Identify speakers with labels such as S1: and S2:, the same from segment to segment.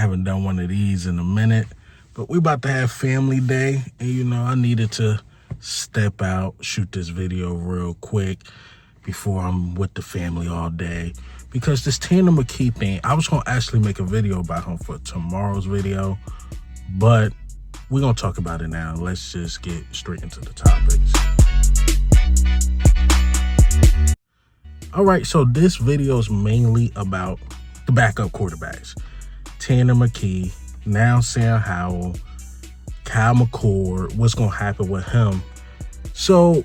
S1: haven't done one of these in a minute, but we about to have family day, and I needed to step out, shoot this video real quick before I'm with the family all day, because this Tanner McKee thing, I was gonna actually make a video about him for tomorrow's video, but we're gonna talk about it now. Let's just get straight into the topics. All right, so this video is mainly about the backup quarterbacks. Tanner McKee, now Sam Howell, Kyle McCord, what's going to happen with him. So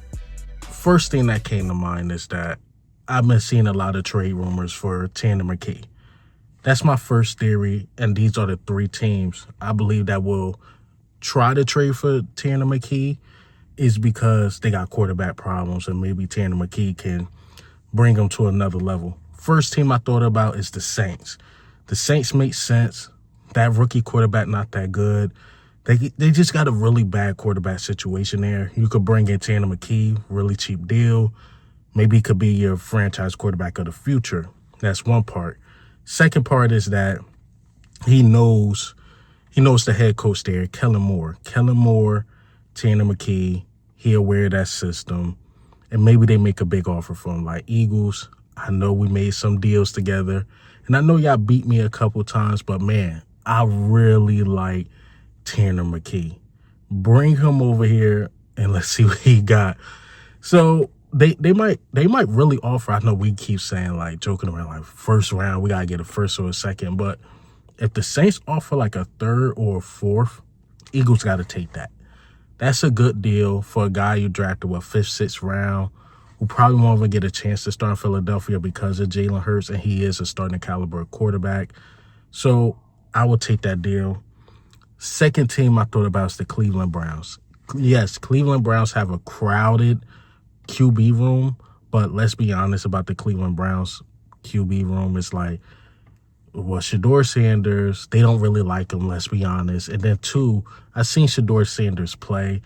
S1: first thing that came to mind is that I've been seeing a lot of trade rumors for Tanner McKee. That's my first theory, and these are the three teams I believe that will try to trade for Tanner McKee is because they got quarterback problems, and maybe Tanner McKee can bring them to another level. First team I thought about is the Saints. The Saints make sense. That rookie quarterback not that good. They just got a really bad quarterback situation there. You could bring in Tanner McKee, really cheap deal. Maybe he could be your franchise quarterback of the future. That's one part. Second part is that he knows the head coach there, Kellen Moore. Kellen Moore, Tanner McKee, he aware of that system. And maybe they make a big offer for him. Like Eagles, I know we made some deals together. And I know y'all beat me a couple times, but man, I really like Tanner McKee. Bring him over here and let's see what he got. So they might really offer. I know we keep saying, like, joking around, like, first round, we gotta get a first or a second. But if the Saints offer like a third or a fourth, Eagles gotta take that. That's a good deal for a guy you drafted, fifth, sixth round, who probably won't even get a chance to start in Philadelphia because of Jalen Hurts, and he is a starting caliber quarterback. So I will take that deal. Second team I thought about is the Cleveland Browns. Yes, Cleveland Browns have a crowded QB room, but let's be honest about the Cleveland Browns QB room. It's like, well, Shedeur Sanders, they don't really like him, let's be honest. And then two, I've seen Shedeur Sanders play.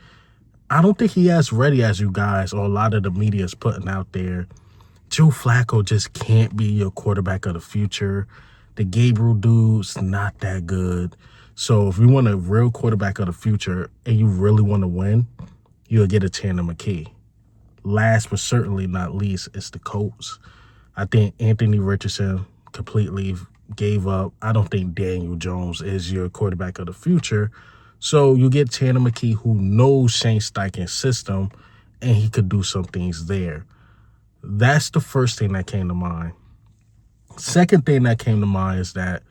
S1: I don't think he as ready as you guys or a lot of the media is putting out there. Joe Flacco just can't be your quarterback of the future. The Gabriel dude's not that good. So if you want a real quarterback of the future and you really want to win, you'll get a Tanner McKee. Last but certainly not least is the Colts. I think Anthony Richardson completely gave up. I don't think Daniel Jones is your quarterback of the future. So you get Tanner McKee, who knows Shane Steichen's system, and he could do some things there. That's the first thing that came to mind. Second thing that came to mind is that,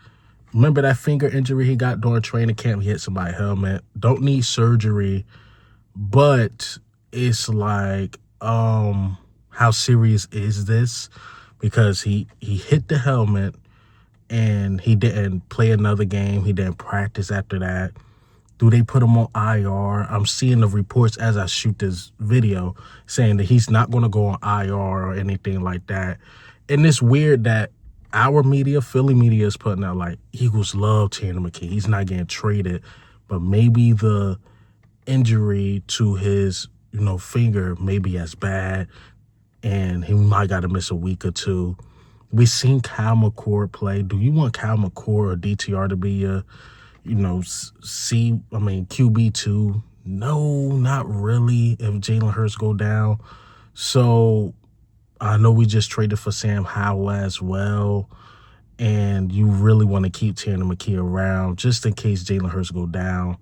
S1: remember that finger injury he got during training camp? He hit somebody's helmet. Don't need surgery, but it's like, how serious is this? Because he hit the helmet, and he didn't play another game. He didn't practice after that. Do they put him on IR? I'm seeing the reports as I shoot this video saying that he's not going to go on IR or anything like that. And it's weird that our media, Philly media, is putting out like Eagles love Tanner McKee. He's not getting traded. But maybe the injury to his, finger may be as bad, and he might got to miss a week or two. We've seen Kyle McCord play. Do you want Kyle McCord or DTR to be your, QB2? No, not really if Jalen Hurts go down. So I know we just traded for Sam Howell as well, and you really want to keep Tanner McKee around just in case Jalen Hurts go down.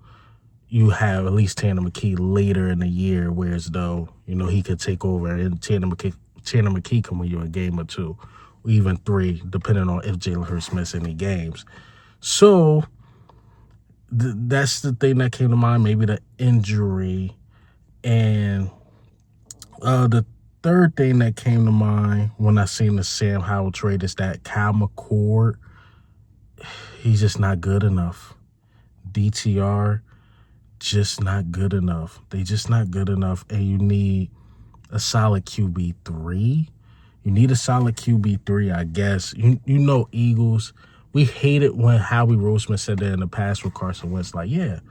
S1: You have at least Tanner McKee later in the year, whereas though, he could take over, and Tanner McKee can win you a game or two, or even three, depending on if Jalen Hurts miss any games. So that's the thing that came to mind, maybe the injury. And the third thing that came to mind when I seen the Sam Howell trade is that Kyle McCord, he's just not good enough. DTR, just not good enough. They just not good enough, and you need a solid QB3. You need a solid QB3, I guess. Eagles, we hate it when Howie Roseman said that in the past with Carson Wentz. Like, yeah,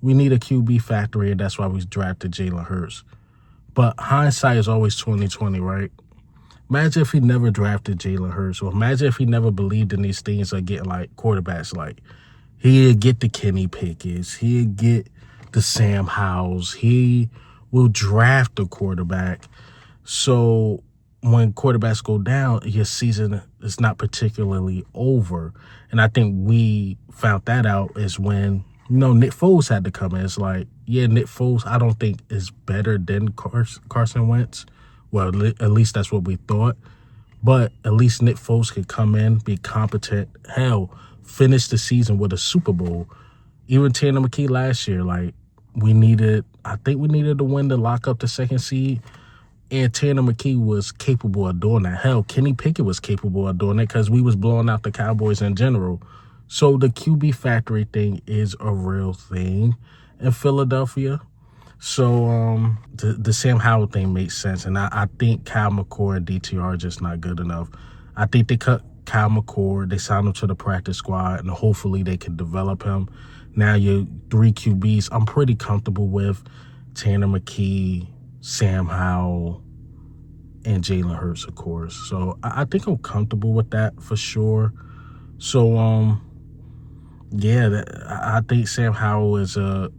S1: we need a QB factory, and that's why we drafted Jalen Hurts. But hindsight is always 20/20, right? Imagine if he never drafted Jalen Hurts, or imagine if he never believed in these things of getting like quarterbacks like He'll get the Kenny Pickett's. He'll get the Sam Howells. He will draft a quarterback. So when quarterbacks go down, your season is not particularly over. And I think we found that out is when, Nick Foles had to come in. It's like, yeah, Nick Foles, I don't think is better than Carson Wentz. Well, at least that's what we thought. But at least Nick Foles could come in, be competent. Hell, finish the season with a Super Bowl. Even Tanner McKee last year, I think we needed to win to lock up the second seed. And Tanner McKee was capable of doing that. Hell, Kenny Pickett was capable of doing it because we was blowing out the Cowboys in general. So the QB factory thing is a real thing in Philadelphia. So the Sam Howell thing makes sense. And I think Kyle McCord and DTR are just not good enough. I think they cut Kyle McCord. They signed him to the practice squad, and hopefully they can develop him. Now your 3 QBs, I'm pretty comfortable with Tanner McKee, Sam Howell, and Jalen Hurts, of course. So I think I'm comfortable with that for sure. So yeah, I think Sam Howell is a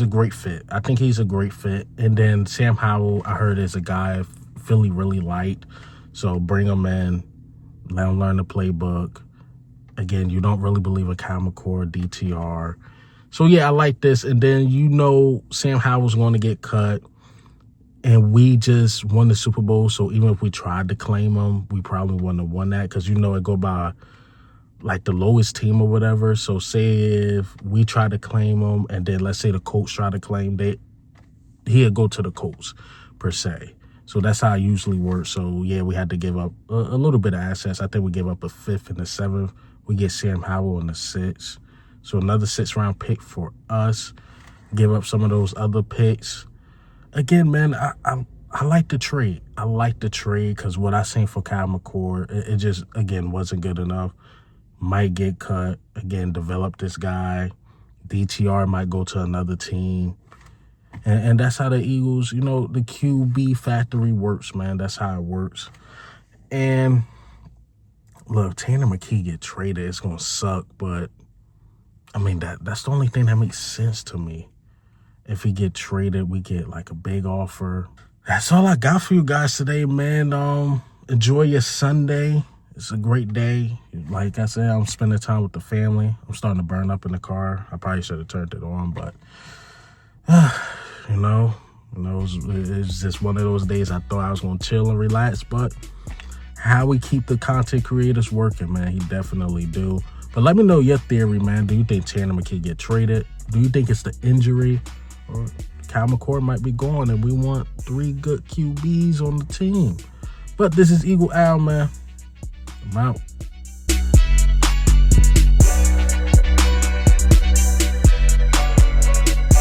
S1: great fit. I think he's a great fit. And then Sam Howell, I heard, is a guy Philly really liked. So bring him in, let him learn the playbook. Again, you don't really believe in Kyle McCord, DTR. So yeah, I like this. And then Sam Howell's going to get cut. And we just won the Super Bowl. So even if we tried to claim him, we probably wouldn't have won that. Because it go by like the lowest team or whatever. So say if we try to claim him and then let's say the Colts try to claim he'll go to the Colts per se. So that's how it usually works. So yeah, we had to give up a little bit of assets. I think we gave up a 5th and a 7th. We get Sam Howell in the 6th. So another 6th round pick for us. Give up some of those other picks. Again, man, I like the trade. I like the trade because what I seen for Kyle McCord, it just, again, wasn't good enough. Might get cut. Again, develop this guy. DTR might go to another team. And that's how the Eagles, the QB factory works, man. That's how it works. And look, Tanner McKee get traded, it's going to suck. But, I mean, that's the only thing that makes sense to me. If he get traded, we get like a big offer. That's all I got for you guys today, man. Enjoy your Sunday. It's a great day. Like I said, I'm spending time with the family. I'm starting to burn up in the car. I probably should have turned it on, but it's just one of those days I thought I was going to chill and relax, but how we keep the content creators working, man, he definitely do. But let me know your theory, man. Do you think Tanner McKee get traded? Do you think it's the injury? Or Kyle McCord might be gone and we want 3 good QBs on the team? But this is Eagle Al, man. I'm out.